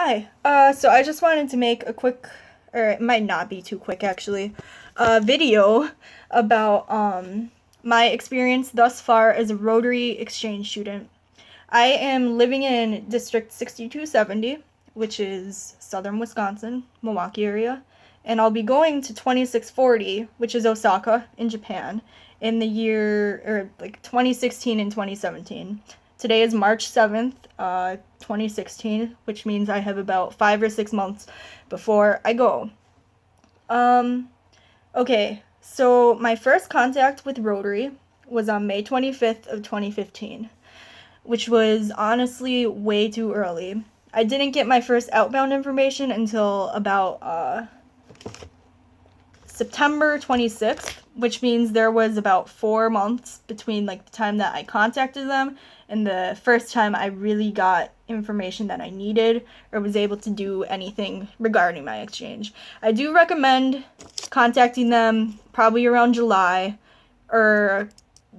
Hi. So I just wanted to make a quick, or it might not be too quick actually, video about my experience thus far as a Rotary exchange student. I am living in District 6270, which is southern Wisconsin, Milwaukee area, and I'll be going to 2640, which is Osaka in Japan, in the year, or like 2016 and 2017. Today is March 7th, 2016, which means I have about 5 or 6 months before I go. Okay, so my first contact with Rotary was on May 25th of 2015, which was honestly way too early. I didn't get my first outbound information until about September 26th, which means there was about 4 months between like the time that I contacted them and the first time I really got information that I needed or was able to do anything regarding my exchange. I do recommend contacting them probably around July, or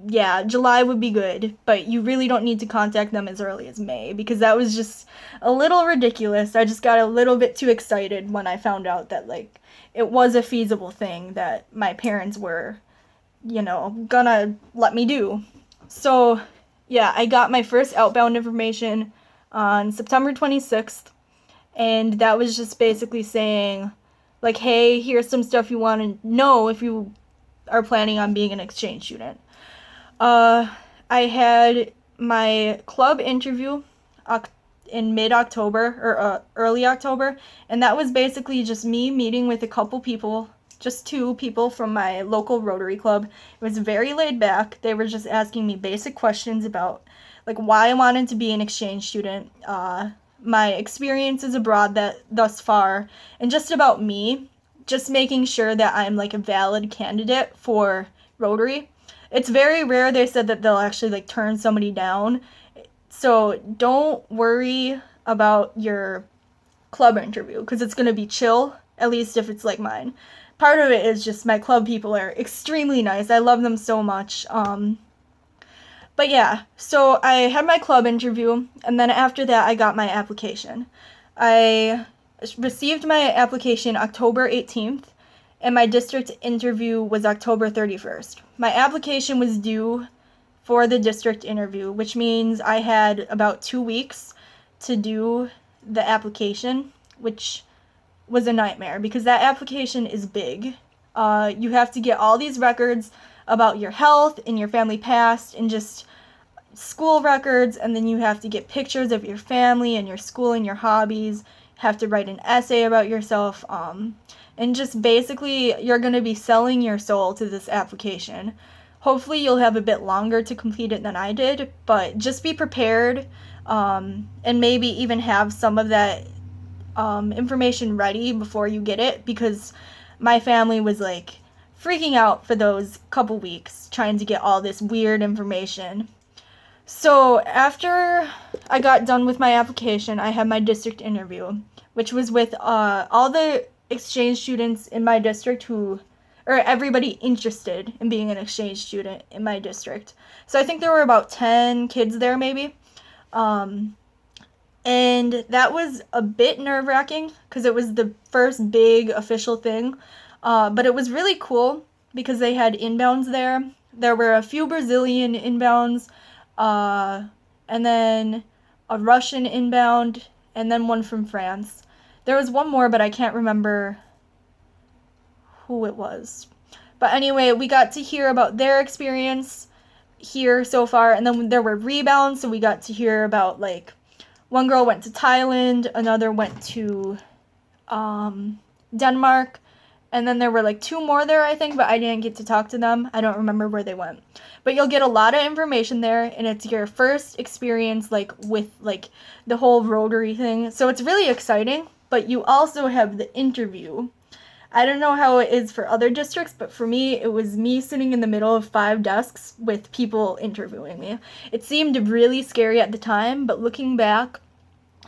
yeah, July would be good, but you really don't need to contact them as early as May because that was just a little ridiculous. I just got a little bit too excited when I found out that like it was a feasible thing that my parents were, gonna let me do. So, yeah, I got my first outbound information on September 26th, and that was just basically saying, like, hey, here's some stuff you want to know if you are planning on being an exchange student. I had my club interview in mid-October or early October, and that was basically just me meeting with a couple people, just two people from my local Rotary club. It was very laid back. They were just asking me basic questions about like why I wanted to be an exchange student, my experiences abroad that thus far, and just about me, just making sure that I'm like a valid candidate for Rotary. It's very rare, they said, that they'll actually like turn somebody down. So don't worry about your club interview because it's going to be chill, at least if it's like mine. Part of it is just my club people are extremely nice. I love them so much. But yeah, so I had my club interview, and then after that I got my application. I received my application October 18th, and my district interview was October 31st. My application was due for the district interview, which means I had about 2 weeks to do the application, which was a nightmare because that application is big. You have to get all these records about your health and your family past and just school records, and then you have to get pictures of your family and your school and your hobbies. You have to write an essay about yourself, and just basically you're going to be selling your soul to this application. Hopefully you'll have a bit longer to complete it than I did, but just be prepared, and maybe even have some of that information ready before you get it, because my family was like freaking out for those couple weeks trying to get all this weird information. So after I got done with my application, I had my district interview, which was with all the exchange students in my district or everybody interested in being an exchange student in my district. So I think there were about 10 kids there maybe. And that was a bit nerve-wracking because it was the first big official thing. But it was really cool because they had inbounds there. There were a few Brazilian inbounds, and then a Russian inbound, and then one from France. There was one more, but I can't remember who it was. But anyway, we got to hear about their experience here so far, and then there were rebounds, so we got to hear about like one girl went to Thailand, another went to Denmark, and then there were like two more there, I think, but I didn't get to talk to them. I don't remember where they went. But you'll get a lot of information there, and it's your first experience like with like the whole Rotary thing. So it's really exciting, but you also have the interview. I don't know how it is for other districts, but for me, it was me sitting in the middle of 5 desks with people interviewing me. It seemed really scary at the time, but looking back,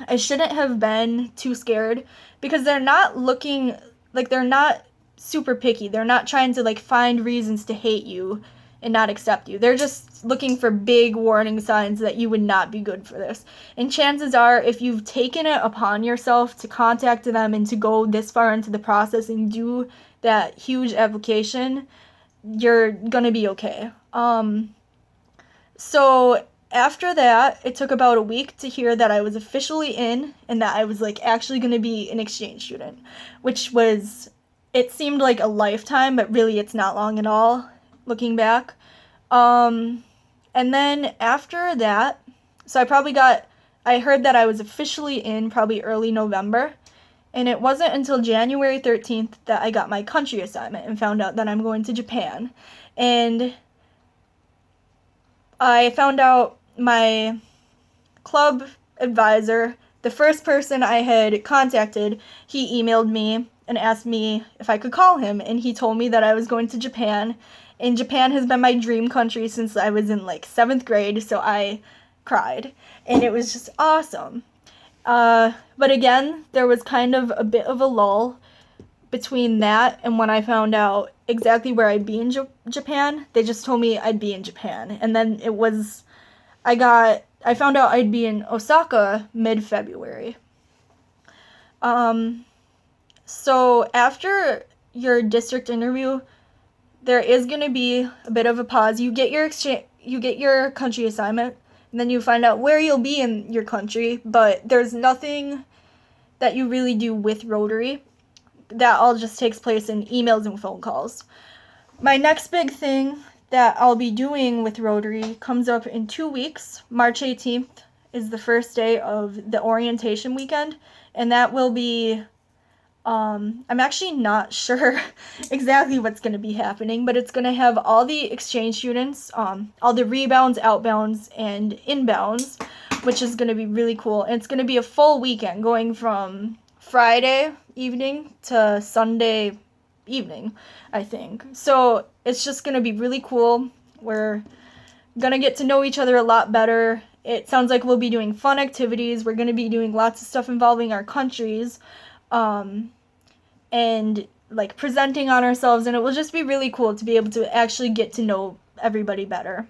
I shouldn't have been too scared because they're not looking, like they're not super picky. They're not trying to like find reasons to hate you. and not accept you. They're just looking for big warning signs that you would not be good for this. And chances are, if you've taken it upon yourself to contact them and to go this far into the process and do that huge application, you're gonna be okay. So after that, it took about a week to hear that I was officially in and that I was like actually gonna be an exchange student, which was, it seemed like a lifetime, but really it's not long at all, looking back. And then after that, so I heard that I was officially in probably early November, and it wasn't until January 13th that I got my country assignment and found out that I'm going to Japan. And I found out my club advisor, the first person I had contacted, he emailed me and asked me if I could call him, and he told me that I was going to Japan. And Japan has been my dream country since I was in like 7th grade, so I cried. And it was just awesome. But again, there was kind of a bit of a lull between that and when I found out exactly where I'd be in Japan. They just told me I'd be in Japan. And then I found out I'd be in Osaka mid-February. So after your district interview, there is going to be a bit of a pause. You get your country assignment, and then you find out where you'll be in your country, but there's nothing that you really do with Rotary. That all just takes place in emails and phone calls. My next big thing that I'll be doing with Rotary comes up in 2 weeks. March 18th is the first day of the orientation weekend, and that will be, I'm actually not sure exactly what's going to be happening, but it's going to have all the exchange students, all the rebounds, outbounds, and inbounds, which is going to be really cool. And it's going to be a full weekend going from Friday evening to Sunday evening, I think. So it's just going to be really cool. We're going to get to know each other a lot better. It sounds like we'll be doing fun activities. We're going to be doing lots of stuff involving our countries, and like presenting on ourselves, and it will just be really cool to be able to actually get to know everybody better.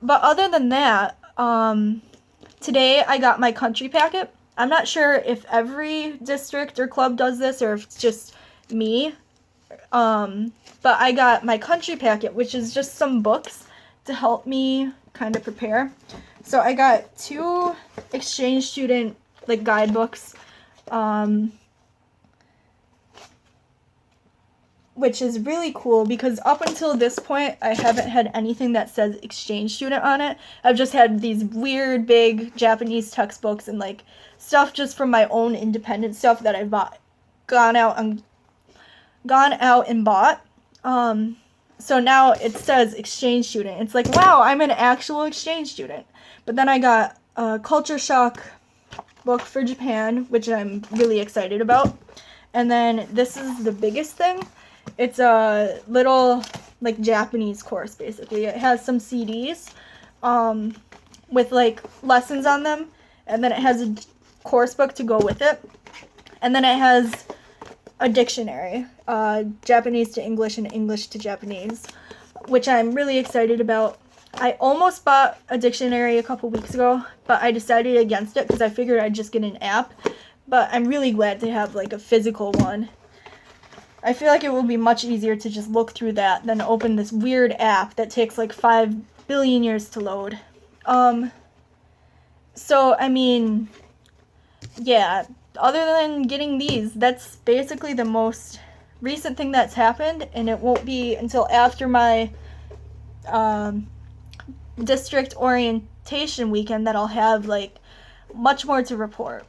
But other than that, today I got my country packet. I'm not sure if every district or club does this or if it's just me. But I got my country packet, which is just some books to help me kind of prepare. So I got 2 exchange student like guidebooks, which is really cool because up until this point, I haven't had anything that says exchange student on it. I've just had these weird, big Japanese textbooks and like stuff just from my own independent stuff that I've gone out and bought. So now it says exchange student. It's like, wow, I'm an actual exchange student. But then I got a culture shock book for Japan, which I'm really excited about. And then this is the biggest thing. It's a little like Japanese course basically. It has some CDs with like lessons on them, and then it has a course book to go with it, and then it has a dictionary, Japanese to English and English to Japanese, which I'm really excited about. I almost bought a dictionary a couple weeks ago, but I decided against it because I figured I'd just get an app. But I'm really glad to have like a physical one. I feel like it will be much easier to just look through that than open this weird app that takes like 5 billion years to load. So, I mean, yeah, other than getting these, that's basically the most recent thing that's happened, and it won't be until after my district orientation weekend that I'll have like much more to report.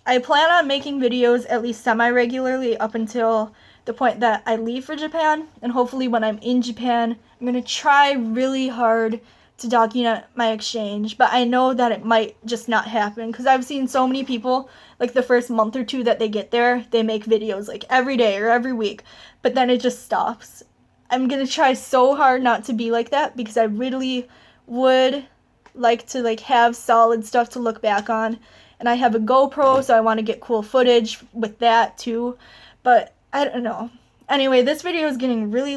I plan on making videos at least semi-regularly up until the point that I leave for Japan, and hopefully when I'm in Japan, I'm going to try really hard to document my exchange, but I know that it might just not happen because I've seen so many people, like the first month or 2 that they get there, they make videos like every day or every week, but then it just stops. I'm going to try so hard not to be like that because I really would like to like have solid stuff to look back on. And I have a GoPro, so I want to get cool footage with that too. But I don't know. Anyway, this video is getting really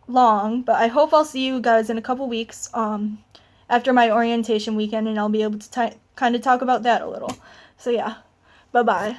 long, but I hope I'll see you guys in a couple weeks after my orientation weekend, and I'll be able to kind of talk about that a little. So yeah, bye bye.